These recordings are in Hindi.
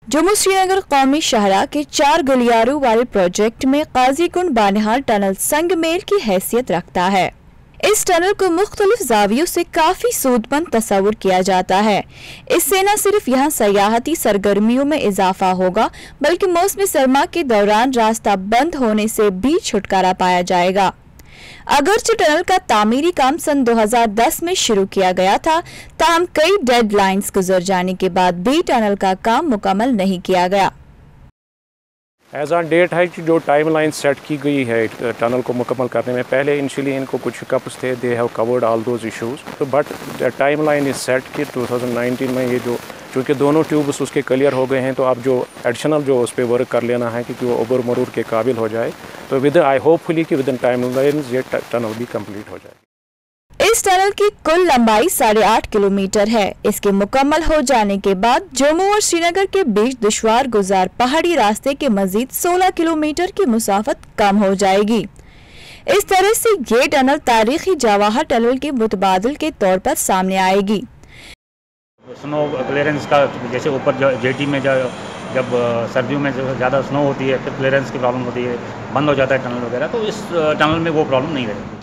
जम्मू श्रीनगर कौमी शाहराह के 4 गलियारों वाले प्रोजेक्ट में काजी कुंड बानिहाल टनल संग मेल की हैसियत रखता है। इस टनल को मुख्तलिफ जावियों से काफी सूदमंद तस्वुर किया जाता है। इससे न सिर्फ यहाँ सयाहती सरगर्मियों में इजाफा होगा बल्कि मौसम सरमा के दौरान रास्ता बंद होने से भी छुटकारा पाया जाएगा। अगरचे टनल का तामीरी काम सन 2010 में शुरू किया गया था, ताहम कई डेडलाइंस गुजर जाने के बाद भी टनल का काम मुकम्मल नहीं किया गया। एज ऑन डेट है कि जो टाइम लाइन सेट की गई है टनल को मुकम्मल करने में, पहले इनिशियली इनको कुछ हिकअप्स थे, they have covered all those issues, तो but timeline is set कि 2019 में ये जो चूँकि दोनों ट्यूब्स उसके क्लियर हो गए हैं, तो अब जो एडिशनल जो उस पर वर्क कर लेना है कि वो उबर मरूर के काबिल हो जाए, तो विद आई होपफुली कि विद इन टाइम लाइन ये टनल भी कंप्लीट हो जाए। इस टनल की कुल लंबाई 8.5 किलोमीटर है। इसके मुकम्मल हो जाने के बाद जम्मू और श्रीनगर के बीच दुश्वार गुजार पहाड़ी रास्ते के मजीद 16 किलोमीटर की मुसाफत कम हो जाएगी। इस तरह से ये टनल तारीखी जवाहर टनल के मुतबादिल के तौर पर सामने आएगी। स्नो क्लियरेंस का जैसे ऊपर जेटी में जब सर्दियों में ज़्यादा स्नो होती है, फिर क्लियरेंस की प्रॉब्लम होती है, बंद हो जाता है टनल वगैरह, तो इस टनल में वो प्रॉब्लम नहीं रहेगी।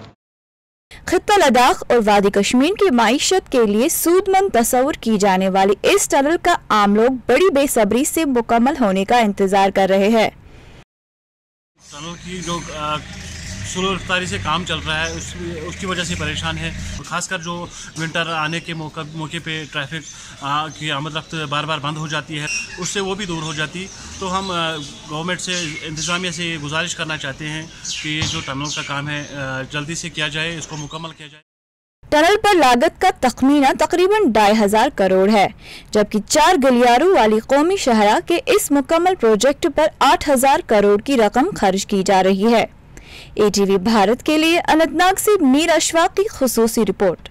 खित्ता लद्दाख और वादी कश्मीर की माईशत के लिए सूदमंद तस्वुर की जाने वाली इस टनल का आम लोग बड़ी बेसब्री से मुकम्मल होने का इंतजार कर रहे हैं। टनल की जो स्लो रफ्तारी से काम चल रहा है उसकी वजह से परेशान है, खासकर जो विंटर आने के मौके पे ट्रैफिक की आमद रफ्त बार बार बंद हो जाती है, उससे वो भी दूर हो जाती। तो हम गवर्नमेंट से, इंतज़ामिया से गुजारिश करना चाहते हैं कि ये जो टनल का काम है जल्दी से किया जाए, इसको मुकम्मल किया जाए। टनल पर लागत का तखमीना तकरीबन 2.5 करोड़ है, जबकि 4 गलियारों वाली कौमी शाहराह के इस मुकम्मल प्रोजेक्ट पर 8,000 करोड़ की रकम खर्च की जा रही है। ATV भारत के लिए अनंतनाग से मीर अशफाक की खुसूसी रिपोर्ट।